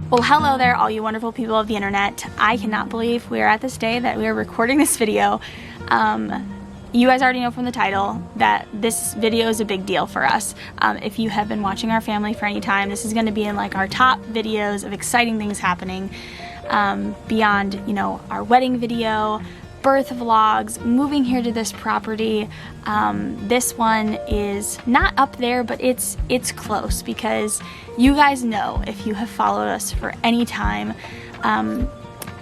Well, hello there, all you wonderful people of the internet. I cannot believe we are at this day that we are recording this video. You guys already know from the title that this video is a big deal for us. If you have been watching our family for any time, this is going to be in like our top videos of exciting things happening beyond, you know, our wedding video, birth vlogs, moving here to this property. This one is not up there, but it's close, because you guys know, if you have followed us for any time,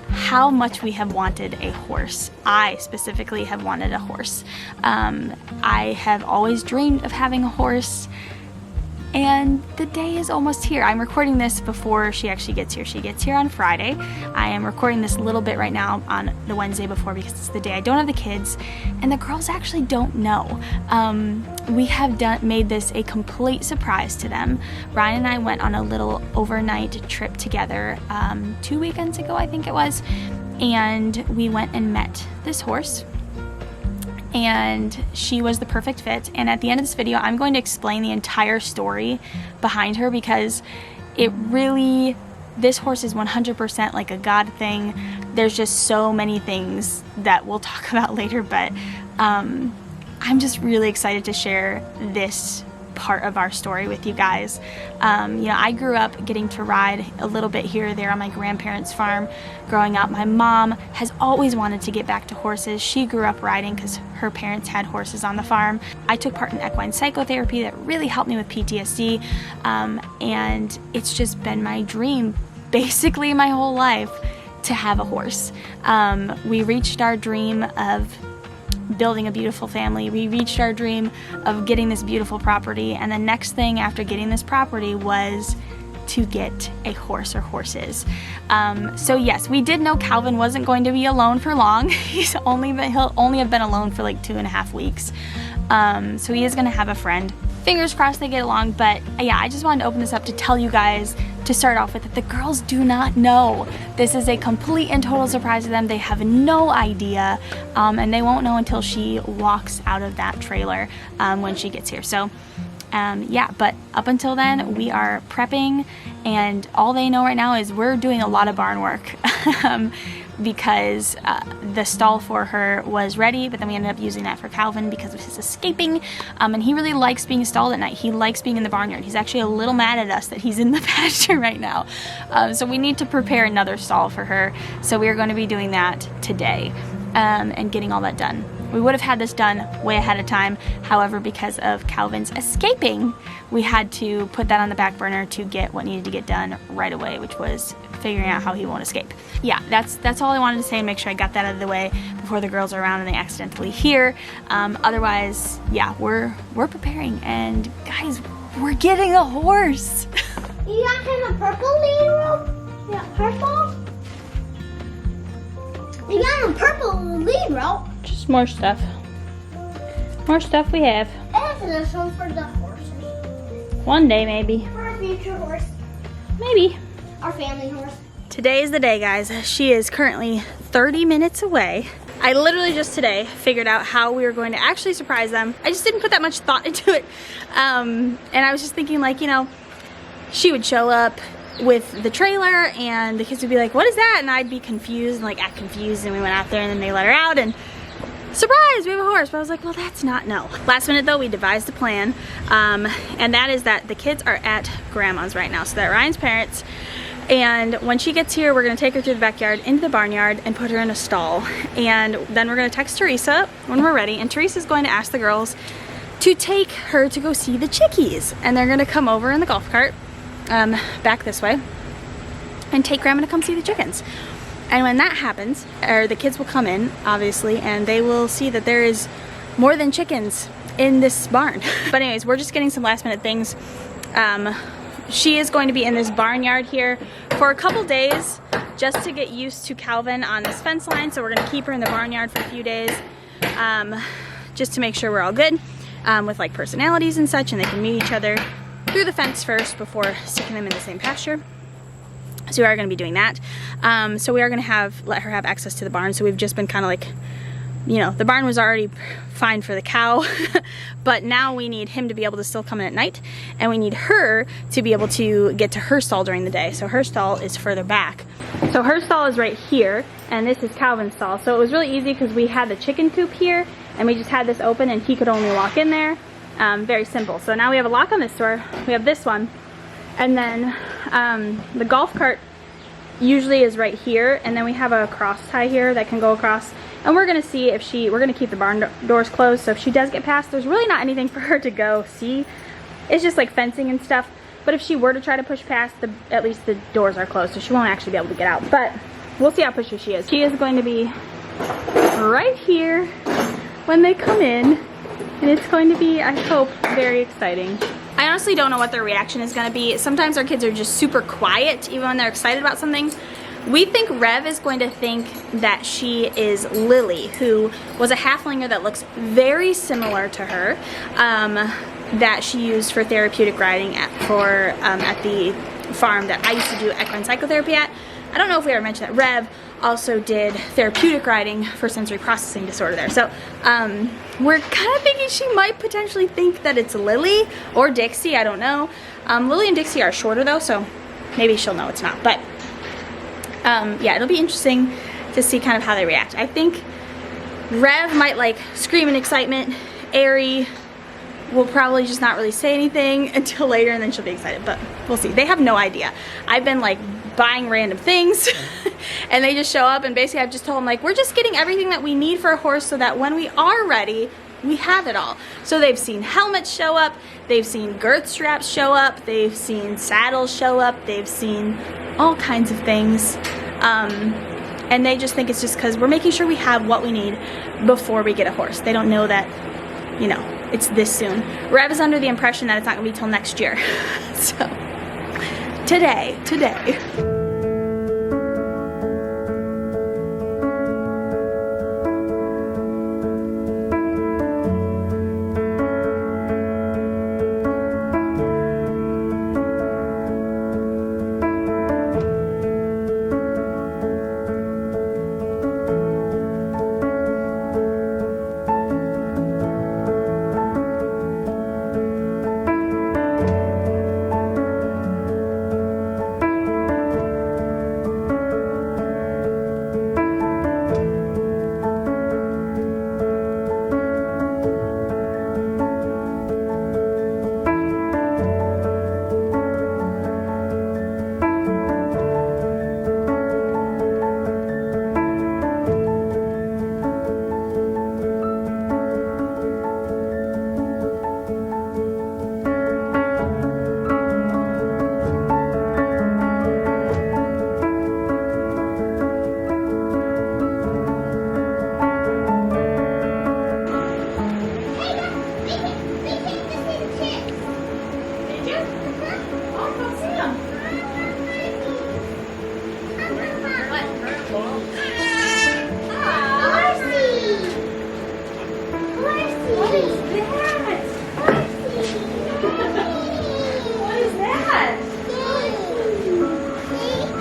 how much we have wanted a horse. I specifically have wanted a horse. I have always dreamed of having a horse, and the day is almost here. I'm recording this before she actually gets here. She gets here on Friday. I am recording this a little bit right now on the Wednesday before, because it's the day I don't have the kids, and the girls actually don't know. We have made this a complete surprise to them. Ryan and I went on a little overnight trip together 2 weekends ago, I think it was, and we went and met this horse. And she was the perfect fit. And at the end of this video, I'm going to explain the entire story behind her, because it really, this horse is 100% like a God thing. There's just so many things that we'll talk about later, but I'm just really excited to share this part of our story with you guys. You know, I grew up getting to ride a little bit here or there on my grandparents' farm growing up. My mom has always wanted to get back to horses. She grew up riding because her parents had horses on the farm. I took part in equine psychotherapy that really helped me with PTSD, and it's just been my dream basically my whole life to have a horse. We reached our dream of building a beautiful family. We reached our dream of getting this beautiful property, and the next thing after getting this property was to get a horse or horses. So yes, we did know Calvin wasn't going to be alone for long. He'll only have been alone for like 2.5 weeks. So he is going to have a friend. Fingers crossed they get along. But yeah, I just wanted to open this up to tell you guys, to start off with, that the girls do not know. This is a complete and total surprise to them. They have no idea, and they won't know until she walks out of that trailer when she gets here. So yeah, but up until then, we are prepping, and all they know right now is we're doing a lot of barn work because the stall for her was ready, but then we ended up using that for Calvin because of his escaping, and he really likes being stalled at night. He likes being in the barnyard. He's actually a little mad at us that he's in the pasture right now, so we need to prepare another stall for her. So we are going to be doing that today and getting all that done. We would have had this done way ahead of time. However, because of Calvin's escaping, we had to put that on the back burner to get what needed to get done right away, which was figuring out how he won't escape. Yeah, that's all I wanted to say, and make sure I got that out of the way before the girls are around and they accidentally hear. Otherwise, yeah, we're preparing, and guys, we're getting a horse. You got him a purple lead rope? You got purple? You got him a purple lead rope? Just more stuff. More stuff we have. And this one for the horses. One day, maybe. For a future horse. Maybe. Our family horse. Today is the day, guys. She is currently 30 minutes away. I literally just today figured out how we were going to actually surprise them. I just didn't put that much thought into it. And I was just thinking, like, you know, she would show up with the trailer and the kids would be like, what is that? And I'd be confused and like act confused, and we went out there and then they let her out and surprise, we have a horse. But I was like, well, that's not, no. Last minute though, we devised a plan, and that is that the kids are at grandma's right now, so they're Ryan's parents, and when she gets here, we're gonna take her through the backyard into the barnyard and put her in a stall, and then we're gonna text Teresa when we're ready, and Teresa's going to ask the girls to take her to go see the chickies, and they're gonna come over in the golf cart back this way and take grandma to come see the chickens. And when that happens, or the kids will come in, obviously, and they will see that there is more than chickens in this barn. But anyways, we're just getting some last minute things. She is going to be in this barnyard here for a couple days just to get used to Calvin on this fence line. So we're gonna keep her in the barnyard for a few days just to make sure we're all good with like personalities and such, and they can meet each other through the fence first before sticking them in the same pasture. So we are going to be doing that. So we are going to let her have access to the barn. So we've just been kind of like you know, the barn was already fine for the cow, but now we need him to be able to still come in at night, and we need her to be able to get to her stall during the day. So her stall is further back. So her stall is right here, and this is Calvin's stall. So it was really easy because we had the chicken coop here, and we just had this open and he could only walk in there. Very simple. So now we have a lock on this door. We have this one. And then the golf cart usually is right here, and then we have a cross tie here that can go across. And we're gonna see if we're gonna keep the barn doors closed, so if she does get past, there's really not anything for her to go see. It's just like fencing and stuff. But if she were to try to push past, at least the doors are closed, so she won't actually be able to get out. But we'll see how pushy she is. She is going to be right here when they come in, and it's going to be, I hope, very exciting. I honestly don't know what their reaction is gonna be. Sometimes our kids are just super quiet, even when they're excited about something. We think Rev is going to think that she is Lily, who was a halflinger that looks very similar to her, that she used for therapeutic riding at the farm that I used to do equine psychotherapy at. I don't know if we ever mentioned that Rev also did therapeutic riding for sensory processing disorder there. So we're kind of thinking she might potentially think that it's Lily or Dixie, I don't know. Lily and Dixie are shorter though, so maybe she'll know it's not. But yeah, it'll be interesting to see kind of how they react. I think Rev might like scream in excitement. Ari will probably just not really say anything until later, and then she'll be excited, but we'll see. They have no idea. I've been like buying random things and they just show up, and basically I've just told them like, we're just getting everything that we need for a horse so that when we are ready, we have it all. So they've seen helmets show up, they've seen girth straps show up, they've seen saddles show up, they've seen all kinds of things. And they just think it's just because we're making sure we have what we need before we get a horse. They don't know that, you know, it's this soon. Rev is under the impression that it's not gonna be till next year. So, today.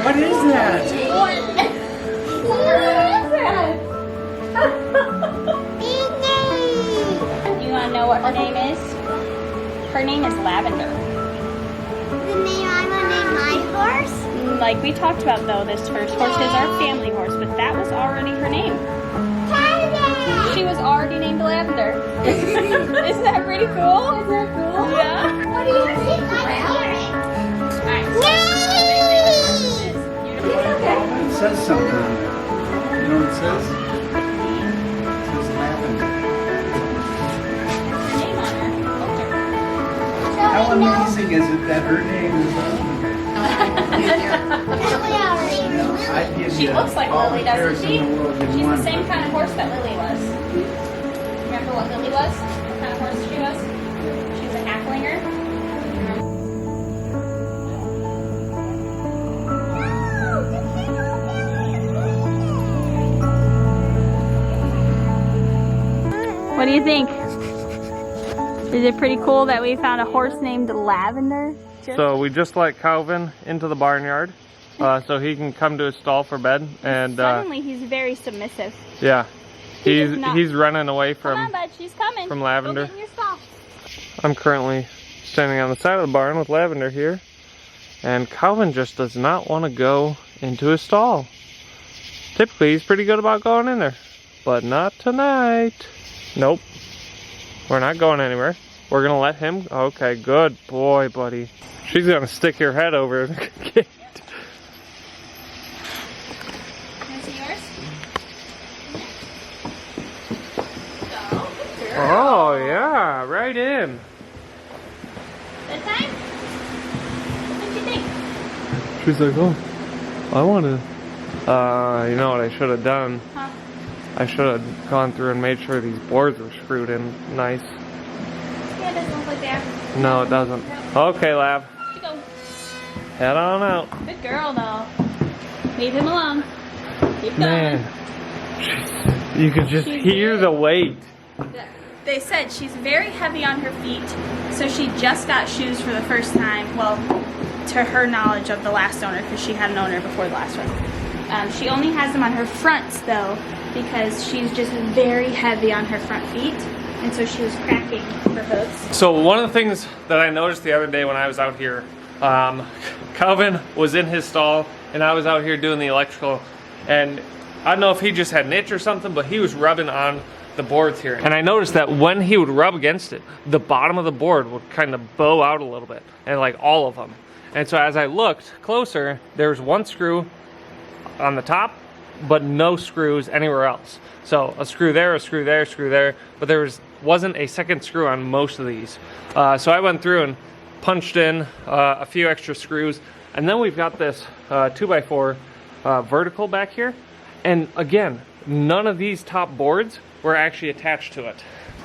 What is that? You want to know what her name is? Her name is Lavender. The name I'm gonna name my horse? Like we talked about though, this first horse is our family horse, but that was already her name. Lavender! She was already named Lavender. Isn't that pretty cool? Isn't that cool? Yeah. What do you think? It says something on there. You know what it says? It says Lavender. Name on her. How amazing is it that her name is Lavender? She looks like all Lily, the cares doesn't she? in the world in She's one, the same but- kind of horse that Lily was. Remember what Lily was? What kind of horse she was? She was a halflinger. What do you think? Is it pretty cool that we found a horse named Lavender? So we just let Calvin into the barnyard so he can come to his stall for bed, and Suddenly he's very submissive. yeah, He's running away Come on, bud, she's coming. from Lavender. Go get in your stall. I'm currently standing on the side of the barn with Lavender here, and Calvin just does not want to go into his stall. Typically, he's pretty good about going in there, but not tonight. Nope. We're not going anywhere. We're gonna let him. Okay, good boy, buddy. She's gonna stick your head over the gate. Can I see yours? Oh yeah, right in. This time? What do you think? She's like, oh, I want to. You know what I should have done? Huh? I should have gone through and made sure these boards were screwed in nice. Yeah, it doesn't look like they are. No, it doesn't. No. Okay, Lav. You go. Head on out. Good girl, though. Leave him alone. Keep going. Man, you could just hear the weight. They said she's very heavy on her feet, so she just got shoes for the first time. Well, to her knowledge of the last owner, because she had an owner before the last one. She only has them on her fronts, though, because she's just very heavy on her front feet, and so she was cracking her hooves. So one of the things that I noticed the other day when I was out here, Calvin was in his stall, and I was out here doing the electrical, and I don't know if he just had an itch or something, but he was rubbing on the boards here. And I noticed that when he would rub against it, the bottom of the board would kind of bow out a little bit, and like all of them. And so as I looked closer, there was one screw on the top, but no screws anywhere else. So a screw there, a screw there, a screw there, but there wasn't a second screw on most of these. So I went through and punched in a few extra screws, and then we've got this 2x4 vertical back here. And again, none of these top boards were actually attached to it.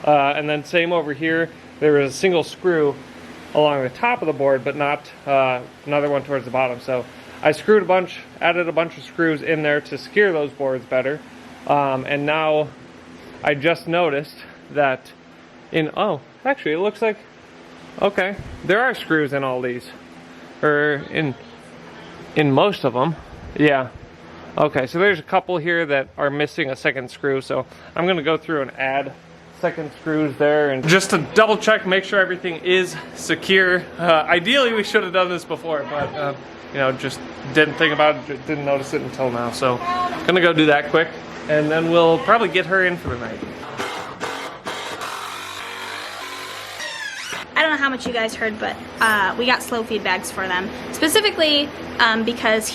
And then same over here, there was a single screw along the top of the board, but not another one towards the bottom. So I screwed a bunch, added a bunch of screws in there to secure those boards better. And now I just noticed that actually it looks like, okay, there are screws in all these, or in most of them. Yeah. Okay, so there's a couple here that are missing a second screw, so I'm gonna go through and add second screws there, and just to double check, make sure everything is secure. Ideally we should have done this before, but you know, just didn't think about it, didn't notice it until now. So gonna go do that quick, and then we'll probably get her in for the night. I don't know how much you guys heard, but we got slow feed bags for them. Specifically because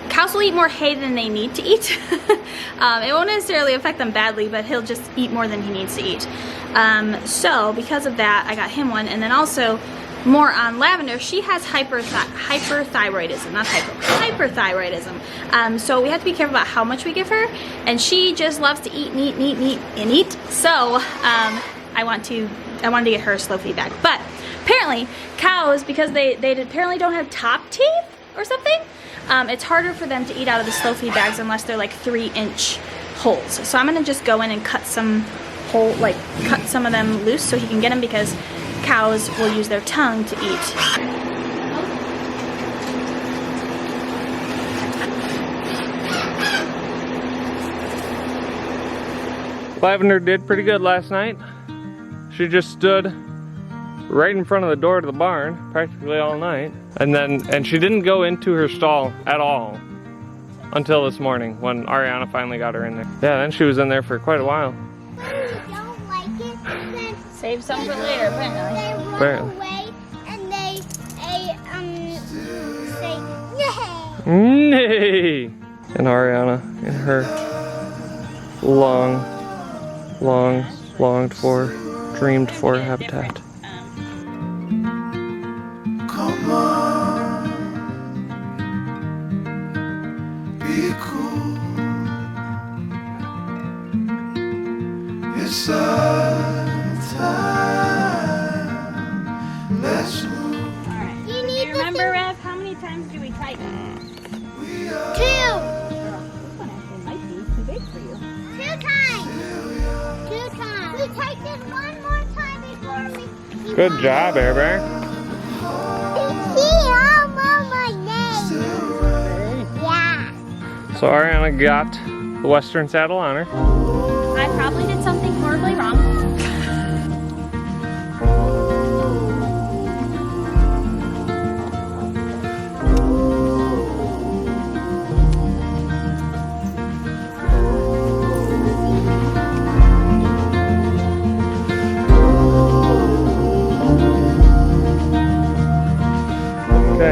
cows will eat more hay than they need to eat. It won't necessarily affect them badly, but he'll just eat more than he needs to eat. So because of that, I got him one, and then also more on Lavender. She has hyperthyroidism, not hyperthyroidism. So we have to be careful about how much we give her, and she just loves to eat and eat and eat and eat and eat. So I wanted to get her a slow feed bag. But apparently cows, because they apparently don't have top teeth or something, it's harder for them to eat out of the slow feed bags unless they're like 3-inch holes. So I'm gonna just go in and cut some of them loose so he can get them, because cows will use their tongue to eat. Lavender did pretty good last night. She just stood right in front of the door to the barn practically all night, and she didn't go into her stall at all until this morning when Arianna finally got her in there. Yeah, then she was in there for quite a while. Don't like it, then Save some for later, apparently. they run away and they say no. Nay! And Arianna in her longed for, dreamed for habitat. Come on, be cool. It's our time. Let's move. Alright. You need Remember, Rev, how many times do we tighten? 2. This one actually might be too big for you. 2 times. 2 times. We tighten one more time before we. Good job, Air Bear. Yeah. So Arianna got the Western saddle on her.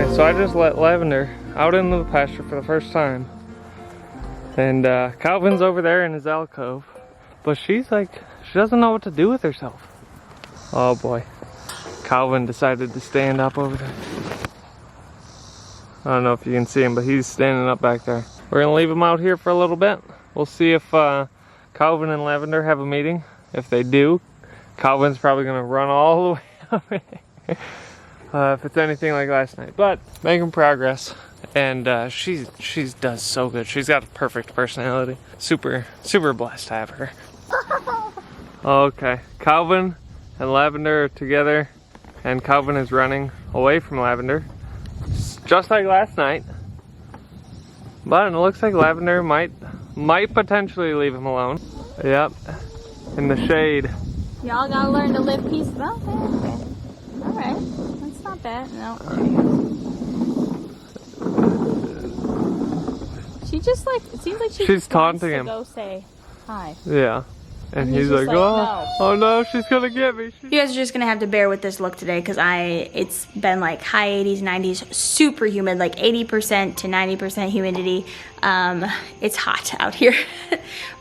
Okay, so I just let Lavender out into the pasture for the first time. And Calvin's over there in his alcove. But she's like, she doesn't know what to do with herself. Oh boy. Calvin decided to stand up over there. I don't know if you can see him, but he's standing up back there. We're gonna leave him out here for a little bit. We'll see if Calvin and Lavender have a meeting. If they do, Calvin's probably gonna run all the way over there. If it's anything like last night. But making progress. And she does so good. She's got a perfect personality. Super blessed to have her. Okay, Calvin and Lavender are together, and Calvin is running away from Lavender, just like last night. But it looks like Lavender might potentially leave him alone. Yep, in the shade. Y'all gotta learn to live peacefully. Okay. All right, that's not bad. No. She just like, it seems like she's taunting him. Go say hi. Yeah. And he's like, oh no, she's gonna get me. You guys are just gonna have to bear with this look today because it's been like high 80s, 90s, super humid, like 80% to 90% humidity. It's hot out here,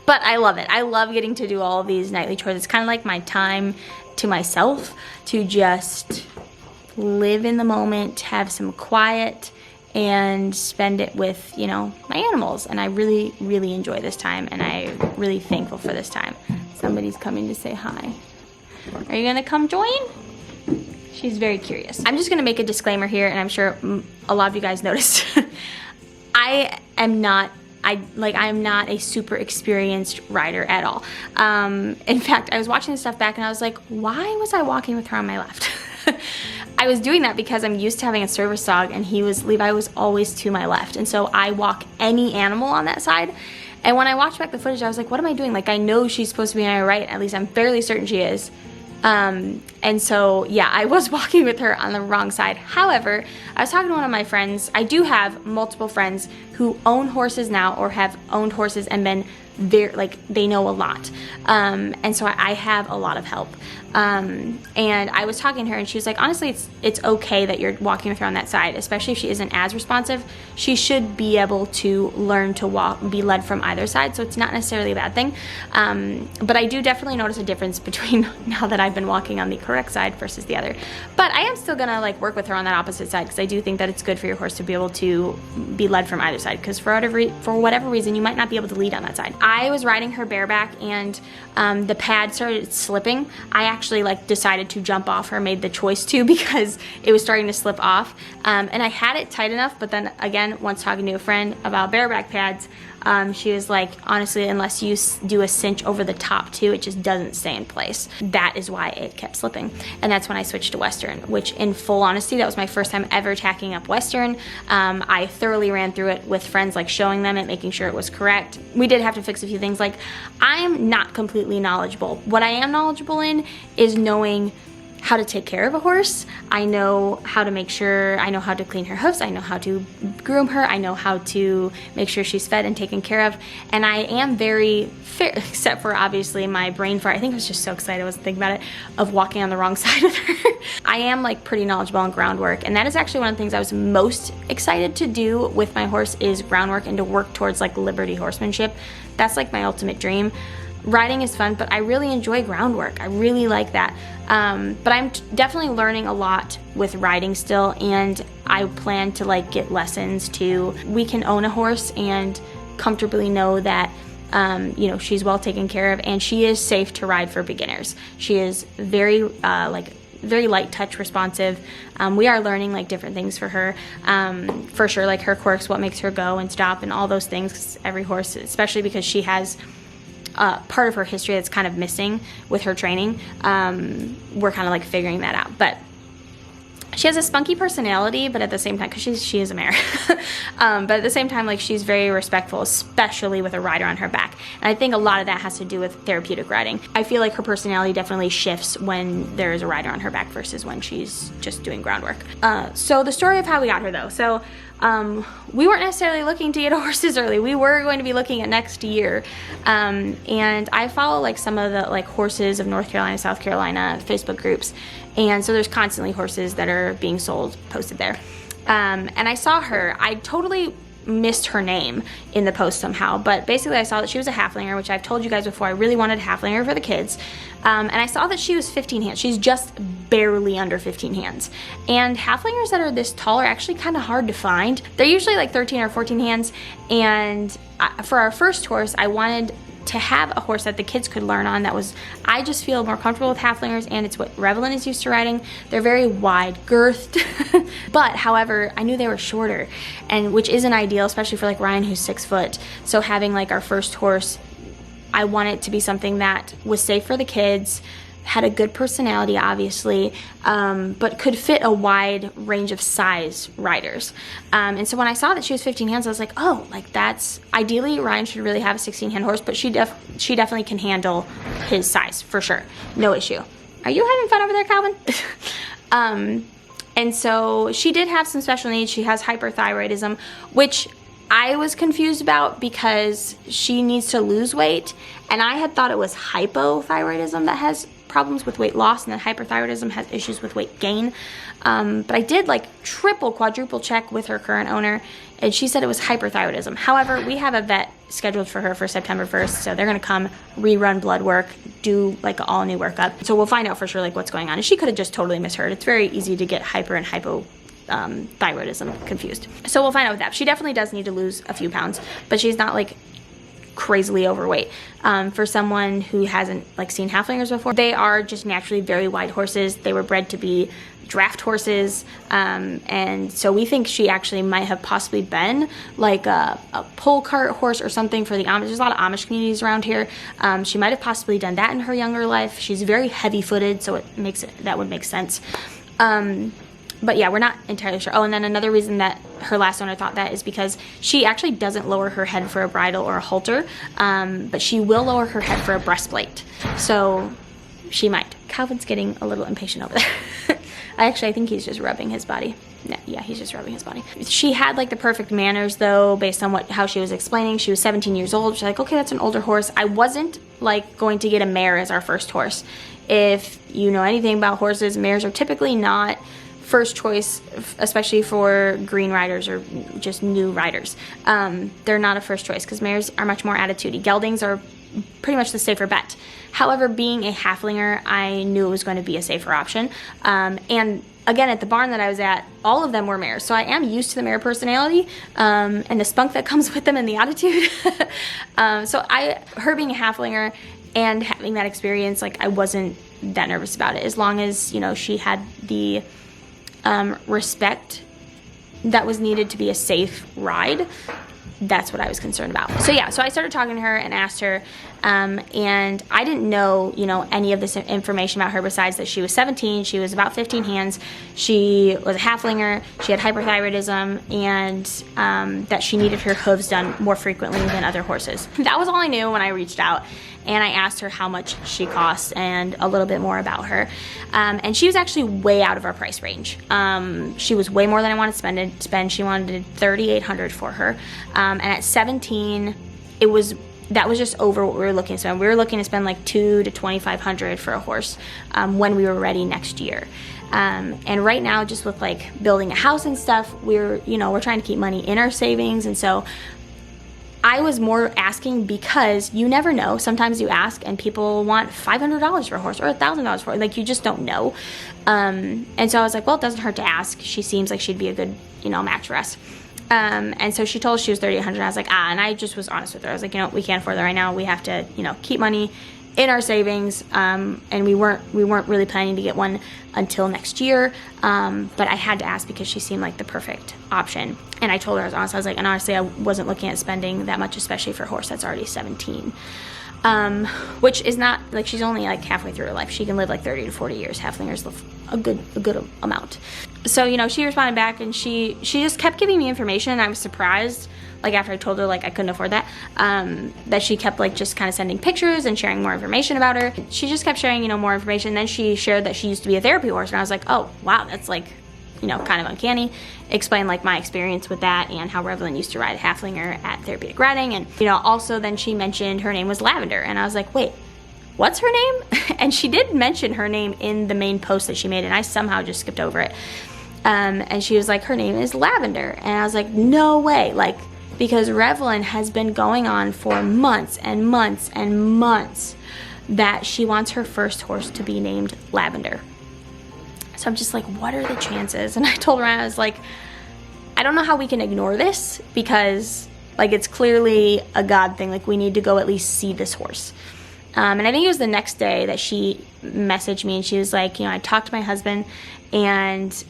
but I love it. I love getting to do all of these nightly chores. It's kind of like my time to myself to just live in the moment, have some quiet, and spend it with, you know, my animals. And I really, really enjoy this time, and I'm really thankful for this time. Somebody's coming to say hi. Are you gonna come join? She's very curious. I'm just gonna make a disclaimer here, and I'm sure a lot of you guys noticed. I'm not a super experienced rider at all. In fact, I was watching this stuff back and I was like, why was I walking with her on my left? I was doing that because I'm used to having a service dog, and Levi was always to my left. And so I walk any animal on that side. And when I watched back the footage, I was like, what am I doing? Like, I know she's supposed to be on my right. At least I'm fairly certain she is. And so, yeah, I was walking with her on the wrong side. However, I was talking to one of my friends. I do have multiple friends who own horses now or have owned horses and been very, like, they know a lot. And so I have a lot of help. And I was talking to her, and she was like, honestly, it's okay that you're walking with her on that side, especially if she isn't as responsive. She should be able to learn to be led from either side, so it's not necessarily a bad thing. But I do definitely notice a difference between now that I've been walking on the correct side versus the other. But I am still gonna like work with her on that opposite side, because I do think that it's good for your horse to be able to be led from either side, because for whatever reason, you might not be able to lead on that side. I was riding her bareback, and the pad started slipping. I actually like decided to jump off her, made the choice to, because it was starting to slip off. And I had it tight enough, but then again, once talking to a friend about bareback pads, she was like, honestly, unless you do a cinch over the top too, it just doesn't stay in place. That is why it kept slipping. And that's when I switched to Western, which in full honesty, that was my first time ever tacking up Western. I thoroughly ran through it with friends, like showing them it, making sure it was correct. We did have to fix a few things. Like, I'm not completely knowledgeable. What I am knowledgeable in is knowing how to take care of a horse. I know how to make sure, I know how to clean her hoofs, I know how to groom her, I know how to make sure she's fed and taken care of, and I am very fair, except for obviously my brain fart. I think I was just so excited, I wasn't thinking about it, of walking on the wrong side with her. I am like pretty knowledgeable on groundwork, and that is actually one of the things I was most excited to do with my horse, is groundwork, and to work towards like Liberty horsemanship. That's like my ultimate dream. Riding is fun, but I really enjoy groundwork. I really like that. But I'm definitely learning a lot with riding still, and I plan to like get lessons too. We can own a horse and comfortably know that you know, she's well taken care of, and she is safe to ride for beginners. She is very very light touch responsive. We are learning like different things for her, for sure, like her quirks, what makes her go and stop and all those things. 'Cause every horse, especially because she has part of her history that's kind of missing with her training, we're kind of like figuring that out. But she has a spunky personality, but at the same time, because she is a mare, but at the same time, like, she's very respectful, especially with a rider on her back. And I think a lot of that has to do with therapeutic riding. I feel like her personality definitely shifts when there is a rider on her back versus when she's just doing groundwork. So the story of how we got her though. So we weren't necessarily looking to get horses early. We were going to be looking at next year. And I follow like some of the like horses of North Carolina, South Carolina Facebook groups. And so there's constantly horses that are being sold, posted there. And I saw her. I totally missed her name in the post somehow, but basically I saw that she was a halflinger, which I've told you guys before. I really wanted a halflinger for the kids. And I saw that she was 15 hands. She's just barely under 15 hands. And halflingers that are this tall are actually kind of hard to find. They're usually like 13 or 14 hands. And for our first horse, I wanted to have a horse that the kids could learn on. I just feel more comfortable with halflingers, and it's what Revelyn is used to riding. They're very wide girthed, but however, I knew they were shorter, and which isn't ideal, especially for like Ryan, who's 6 foot. So having like our first horse, I want it to be something that was safe for the kids, had a good personality, obviously, but could fit a wide range of size riders. And so when I saw that she was 15 hands, I was like, oh, like that's, ideally Ryan should really have a 16 hand horse, but she definitely can handle his size, for sure. No issue. Are you having fun over there, Calvin? And so she did have some special needs. She has hyperthyroidism, which I was confused about because she needs to lose weight, and I had thought it was hypothyroidism that has problems with weight loss, and then hyperthyroidism has issues with weight gain. But I did like triple, quadruple check with her current owner, and she said it was hyperthyroidism. However, we have a vet scheduled for her for September 1st, so they're gonna come rerun blood work, do like an all new workup. So we'll find out for sure like what's going on. And she could have just totally misheard. It's very easy to get hyper and hypothyroidism confused. So we'll find out with that. She definitely does need to lose a few pounds, but she's not like crazily overweight. For someone who hasn't like seen halflingers before, they are just naturally very wide horses. They were bred to be draft horses, and so we think she actually might have possibly been like a pull cart horse or something for the Amish. There's a lot of Amish communities around here. She might have possibly done that in her younger life. She's very heavy footed, so that would make sense. But yeah, we're not entirely sure. Oh, and then another reason that her last owner thought that is because she actually doesn't lower her head for a bridle or a halter, but she will lower her head for a breastplate. So she might. Calvin's getting a little impatient over there. I think he's just rubbing his body. Yeah, he's just rubbing his body. She had like the perfect manners though, based on how she was explaining. She was 17 years old. She's like, okay, that's an older horse. I wasn't like going to get a mare as our first horse. If you know anything about horses, mares are typically not first choice, especially for green riders or just new riders. They're not a first choice because mares are much more attitudey. Geldings are pretty much the safer bet. However, being a halflinger, I knew it was going to be a safer option. And again, at the barn that I was at, all of them were mares. So I am used to the mare personality and the spunk that comes with them and the attitude. Her being a halflinger and having that experience, like I wasn't that nervous about it, as long as, you know, she had the respect that was needed to be a safe ride. That's what I was concerned about. So yeah, so I started talking to her and asked her, and I didn't know, you know, any of this information about her besides that she was 17, she was about 15 hands, she was a halflinger, she had hyperthyroidism, and that she needed her hooves done more frequently than other horses. That was all I knew when I reached out. And I asked her how much she costs and a little bit more about her. And she was actually way out of our price range. She was way more than I wanted to spend. She wanted $3,800 for her. And at 17, that was just over what we were looking to spend. We were looking to spend like $2,000 to $2,500 for a horse when we were ready next year. And right now, just with like building a house and stuff, we're trying to keep money in our savings. And so I was more asking because you never know. Sometimes you ask and people want $500 for a horse or $1,000 for it. Like, you just don't know. And so I was like, well, it doesn't hurt to ask. She seems like she'd be a good, match for us. And so she told us she was $3,800. I was like, and I just was honest with her. I was like, we can't afford that right now. We have to, keep money in our savings. And we weren't really planning to get one until next year. But I had to ask because she seemed like the perfect option. And I told her, I was honest. I was like, and honestly, I wasn't looking at spending that much, especially for a horse that's already 17. Which is not, like, she's only like halfway through her life. She can live like 30 to 40 years. Halflingers live a good amount. So, she responded back and she just kept giving me information, and I was surprised, like, after I told her, like, I couldn't afford that, that she kept, like, just kind of sending pictures and sharing more information about her. She just kept sharing, more information. Then she shared that she used to be a therapy horse, and I was like, oh, wow, that's, like, kind of uncanny. Explain, like, my experience with that and how Revelyn used to ride a halflinger at therapeutic riding. And, also then she mentioned her name was Lavender, and I was like, wait, what's her name? And she did mention her name in the main post that she made, and I somehow just skipped over it. And she was like, her name is Lavender. And I was like, no way. Like, because Revlin has been going on for months and months and months that she wants her first horse to be named Lavender. So I'm just like, what are the chances? And I told her, I was like, I don't know how we can ignore this, because like it's clearly a God thing. Like, we need to go at least see this horse. And I think it was the next day that she messaged me, and she was like, you know, I talked to my husband, and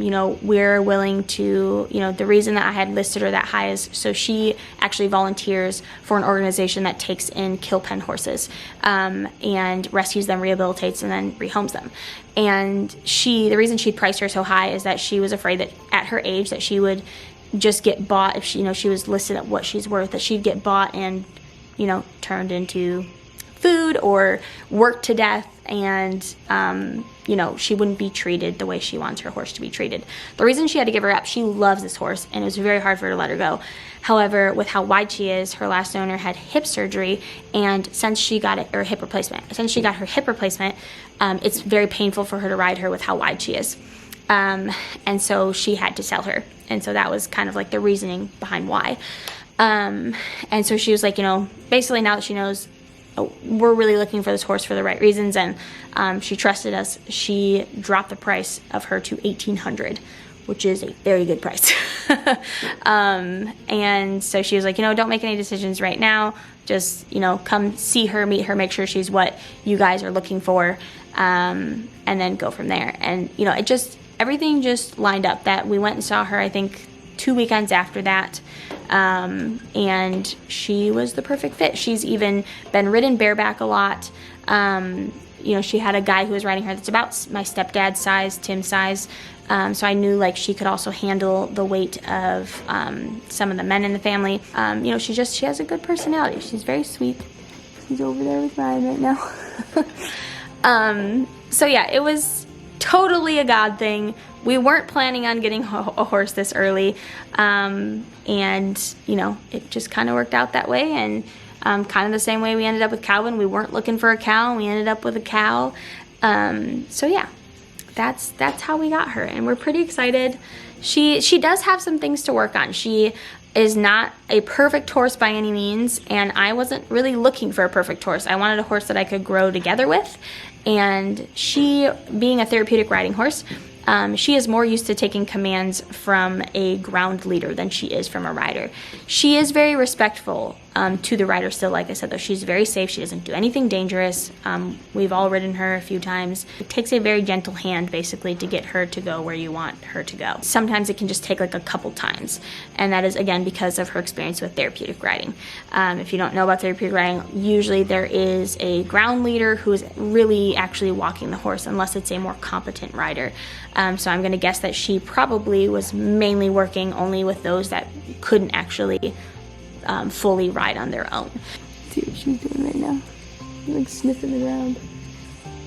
you know, we're willing to, you know, the reason that I had listed her that high is so she actually volunteers for an organization that takes in kill pen horses, and rescues them, rehabilitates, and then rehomes them. And the reason she priced her so high is that she was afraid that at her age that she would just get bought, if she, you know, she was listed at what she's worth, that she'd get bought and, you know, turned into food or worked to death, and you know, she wouldn't be treated the way she wants her horse to be treated. The reason she had to give her up, she loves this horse, and it was very hard for her to let her go. However, with how wide she is, her last owner had hip surgery, and since she got it, or hip replacement, since she got her hip replacement, it's very painful for her to ride her with how wide she is. And so she had to sell her, and so that was kind of like the reasoning behind why. And so she was like, you know, basically now that she knows we're really looking for this horse for the right reasons, and she trusted us, she dropped the price of her to $1,800, which is a very good price. And so she was like, you know, don't make any decisions right now, just, you know, come see her, meet her, make sure she's what you guys are looking for, and then go from there. And you know, it just, everything just lined up that we went and saw her, I think 2 weekends after that, and she was the perfect fit. She's even been ridden bareback a lot. You know, she had a guy who was riding her that's about my stepdad's size, Tim's size, so I knew like she could also handle the weight of some of the men in the family. You know, she has a good personality. She's very sweet. She's over there with Ryan right now. So yeah, it was totally a God thing. We weren't planning on getting a horse this early, and you know, it just kind of worked out that way. And kind of the same way we ended up with Calvin. We weren't looking for a cow, and we ended up with a cow. So yeah, that's how we got her, and we're pretty excited. She does have some things to work on. She is not a perfect horse by any means, and I wasn't really looking for a perfect horse. I wanted a horse that I could grow together with, and she, being a therapeutic riding horse, she is more used to taking commands from a ground leader than she is from a rider. She is very respectful to the rider still, like I said, though. She's very safe. She doesn't do anything dangerous. We've all ridden her a few times. It takes a very gentle hand, basically, to get her to go where you want her to go. Sometimes it can just take like a couple times, and that is, again, because of her experience with therapeutic riding. If you don't know about therapeutic riding, usually there is a ground leader who is really actually walking the horse, unless it's a more competent rider. So I'm going to guess that she probably was mainly working only with those that couldn't actually fully ride on their own. See what she's doing right now. She's like sniffing the ground.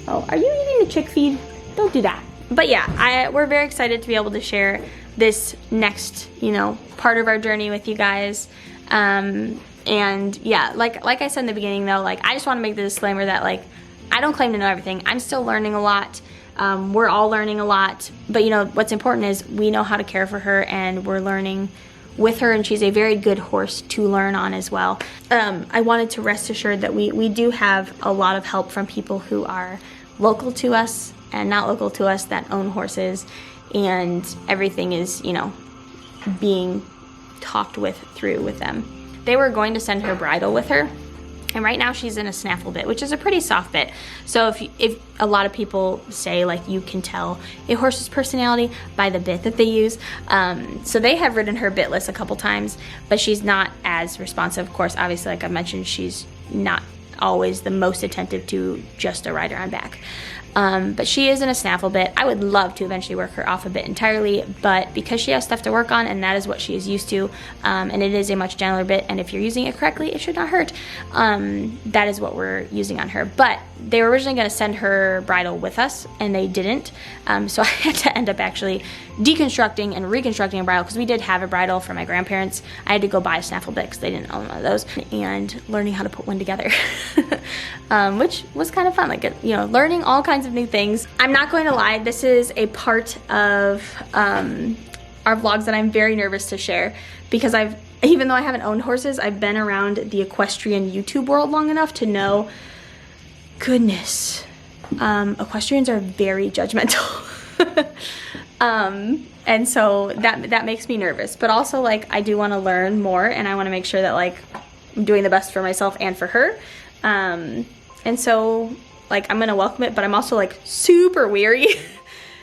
Oh, are you eating the chick feed? Don't do that. But yeah, we're very excited to be able to share this next, you know, part of our journey with you guys. And yeah, like I said in the beginning though, like I just want to make the disclaimer that like I don't claim to know everything. I'm still learning a lot. We're all learning a lot, but you know, what's important is we know how to care for her, and we're learning with her, and she's a very good horse to learn on as well. I wanted to rest assured that we do have a lot of help from people who are local to us and not local to us that own horses, and everything is, you know, being talked through with them. They were going to send her bridle with her, and right now she's in a snaffle bit, which is a pretty soft bit. So if a lot of people say like you can tell a horse's personality by the bit that they use. So they have ridden her bitless a couple times, but she's not as responsive. Of course, obviously, like I mentioned, she's not always the most attentive to just a rider on back. But she is in a snaffle bit. I would love to eventually work her off a bit entirely, but because she has stuff to work on and that is what she is used to, and it is a much gentler bit, and if you're using it correctly, it should not hurt. That is what we're using on her. But they were originally going to send her bridle with us, and they didn't. So I had to end up actually deconstructing and reconstructing a bridle, because we did have a bridle for my grandparents. I had to go buy a snaffle bit because they didn't own one of those, and learning how to put one together, which was kind of fun, like, you know, learning all kinds of new things. I'm not going to lie, this is a part of our vlogs that I'm very nervous to share, because even though I haven't owned horses, I've been around the equestrian YouTube world long enough to know, goodness, equestrians are very judgmental. And so that makes me nervous, but also, like, I do want to learn more, and I want to make sure that, like, I'm doing the best for myself and for her. And so, like, I'm gonna welcome it, but I'm also, like, super weary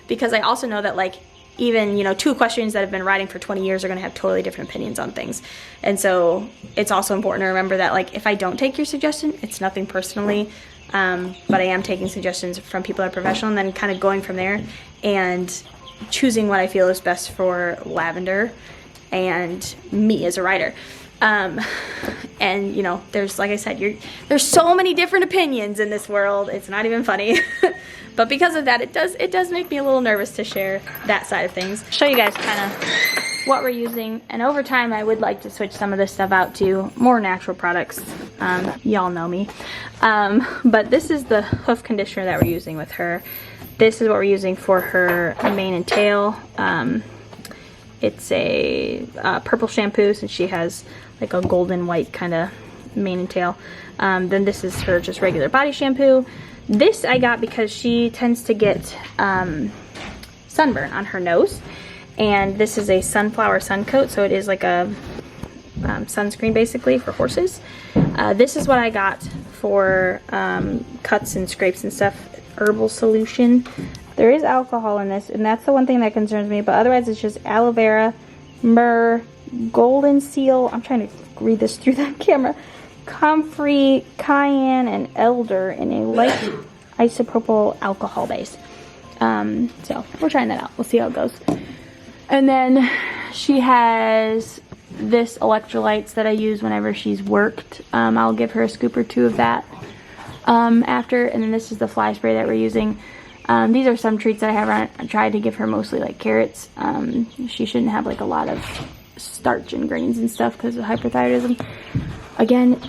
because I also know that, like, even, you know, 2 equestrians that have been riding for 20 years are going to have totally different opinions on things. And so it's also important to remember that, like, if I don't take your suggestion, it's nothing personally, but I am taking suggestions from people that are professional, and then kind of going from there and choosing what I feel is best for Lavender and me as a rider. And, you know, there's, like I said, there's so many different opinions in this world. It's not even funny. But because of that, it does make me a little nervous to share that side of things. Show you guys kind of what we're using, and over time I would like to switch some of this stuff out to more natural products. Y'all know me. But this is the hoof conditioner that we're using with her. This is what we're using for her mane and tail. It's a purple shampoo, since she has like a golden white kind of mane and tail. Then this is her just regular body shampoo. This I got because she tends to get sunburn on her nose, and this is a sunflower sun coat, so it is like a sunscreen basically for horses. This is what I got for cuts and scrapes and stuff, herbal solution. There is alcohol in this, and that's the one thing that concerns me, but otherwise it's just aloe vera, myrrh, golden seal, I'm trying to read this through the camera, comfrey, cayenne, and elder in a light isopropyl alcohol base. So we're trying that out. We'll see how it goes. And then she has this electrolytes that I use whenever she's worked. I'll give her a scoop or 2 of that after. And then this is the fly spray that we're using. These are some treats that I have around. I tried to give her mostly like carrots. She shouldn't have like a lot of starch and grains and stuff because of hyperthyroidism. Again,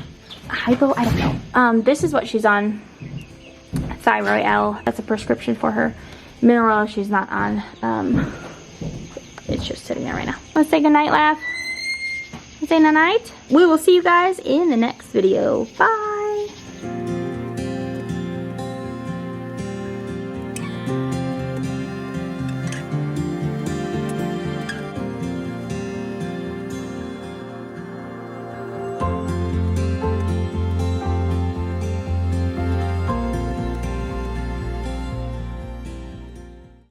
hypo, I don't know. This is what she's on. Thyroid L. That's a prescription for her. Mineral Oil she's not on. It's just sitting there right now. Let's say goodnight, Laugh. Let's say night. We will see you guys in the next video. Bye.